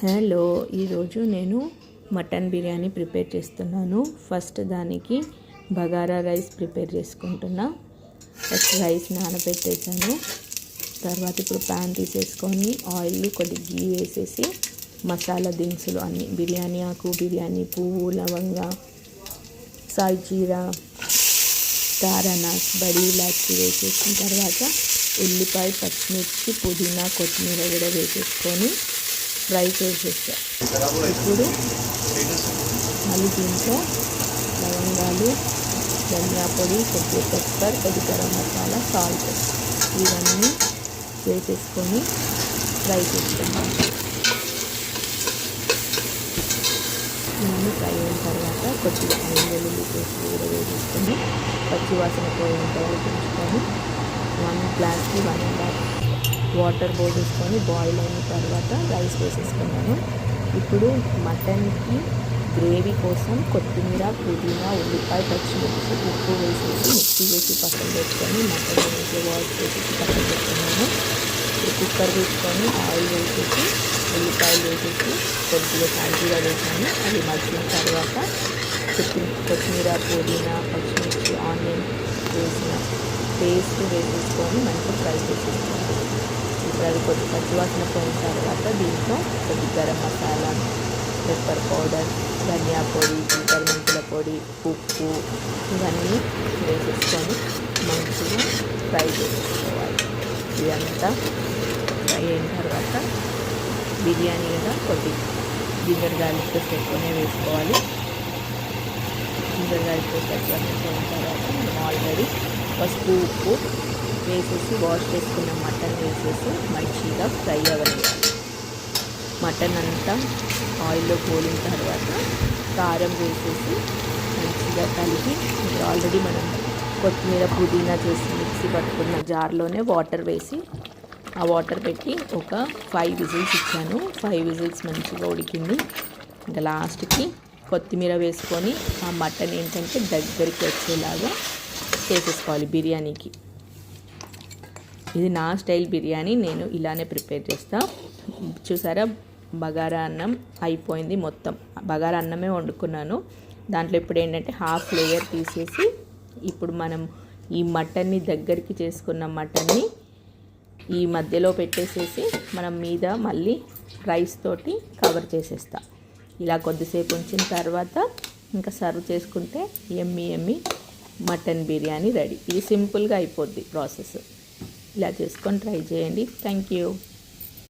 Hello, ఈరోజు నేను mutton biryani prepare చేస్తున్నాను. ఫస్ట్ దానికి బగారా రైస్ ప్రిపేర్ చేసుకుంటున్నా. ఫస్ట్ రైస్ నానబెట్టేసాను. తర్వాత ఇప్పుడు ప్యాన్ తీసేసుకొని ఆయిల్ కొద్ది గీ వేసేసి మసాలా దినుసులు అన్నీ, బిర్యానీ ఆకు, బిర్యానీ పువ్వు, లవంగా, సాల్జీరా, స్టార్ అనాస్, బడి ఇలాచి వేసేసిన తర్వాత ఉల్లిపాయ, పచ్చిమిర్చి, పుదీనా, కొత్తిమీర కూడా వేసేసుకొని ఫ్రై చేసేసా. ఇప్పుడు మళ్ళీ దీంట్లో లవంగాలు, ధనియా పొడి, కొద్దిగా పెప్పర్, కొద్ది గరం మసాలా, సాల్ట్ ఇవన్నీ వేసేసుకొని ఫ్రై చేసుకున్నాను. ఇవన్నీ ఫ్రై అయిన తర్వాత కొద్దిగా అల్లం వెల్లుల్లి పేస్ట్ కూడా వేసేసుకొని పచ్చివాసన పోయేంత వరకు ఉంచుకొని 1 గ్లాస్కి 1.5 వాటర్ పోసేసుకొని బాయిల్ అయిన తర్వాత రైస్ వేసేసుకున్నాను. ఇప్పుడు మటన్కి గ్రేవీ కోసం కొత్తిమీర, పుదీనా, ఉల్లిపాయ, పచ్చిమిర్చి, ఉప్పు వేసేసి మిక్సీ వేసి పక్కన పెట్టుకొని మటన్ వేసి వాష్ చేసేసి పక్కన పెట్టుకున్నాను. కుక్కర్ వేసుకొని ఆయిల్ వేసేసి ఉల్లిపాయలు వేసేసి కొద్దిగా సాల్జీరా వేసాను. అది మగ్గిన తర్వాత కొత్తిమీర, పుదీనా, పచ్చిమిర్చి, ఆనియన్ వేసిన పేస్ట్ వేసేసుకొని మంచిగా ఫ్రై చేసేసుకోండి. ఇప్పుడు అది కొద్ది పచ్చివాసన పోయిన తర్వాత దీంట్లో కొద్ది గరం మసాలా, పెప్పర్ పౌడర్, ధనియా పొడి, జీలకర్ర మెంతుల పొడి, ఉప్పు ఇవన్నీ వేసేసుకొని మంచిగా ఫ్రై చేసుకోవాలి. ఇదంతా ఫ్రై అయిన తర్వాత బిర్యానీ కూడా కొద్ది జింజర్ గార్లిక్ పేస్ట్ ఎక్కువనే వేసుకోవాలి. జింజర్ గార్లిక్ పేస్ట్ ఎక్కువనే పోయిన తర్వాత మనం ఆల్రెడీ పసుపు, ఉప్పు వేసేసి వాష్ చేసుకున్న మటన్ వేసేసి మంచిగా ఫ్రై అవ్వనివ్వాలి. మటన్ అంతా ఆయిల్లో పోలిన తర్వాత కారం వేసేసి మంచిగా కలిపి ఆల్రెడీ మనం కొత్తిమీర, పుదీనా చేసి మిక్సీ పట్టుకున్న జార్లోనే వాటర్ వేసి ఆ వాటర్ పెట్టి ఒక 5 విజిల్స్ ఇచ్చాను. 5 విజిల్స్ మంచిగా ఉడికింది. ఇంకా లాస్ట్కి కొత్తిమీర వేసుకొని ఆ మటన్ ఏంటంటే దగ్గరికి వచ్చేలాగా చేసేసుకోవాలి బిర్యానీకి. ఇది నా స్టైల్ బిర్యానీ, నేను ఇలానే ప్రిపేర్ చేస్తా. చూసారా, బగారా అన్నం అయిపోయింది. మొత్తం బగారా అన్నమే వండుకున్నాను. దాంట్లో ఇప్పుడు ఏంటంటే హాఫ్ లేయర్ తీసేసి ఇప్పుడు మనం ఈ మటన్ని దగ్గరికి చేసుకున్న మటన్ని ఈ మధ్యలో పెట్టేసేసి మనం మీద మళ్ళీ రైస్ తోటి కవర్ చేసేస్తా. ఇలా కొద్దిసేపు ఉంచిన తర్వాత ఇంకా సర్వ్ చేసుకుంటే ఎమ్మి మటన్ బిర్యానీ రెడీ. ఇది సింపుల్గా అయిపోద్ది ప్రాసెస్. ఇలా చేసుకొని ట్రై చేయండి. Thank you.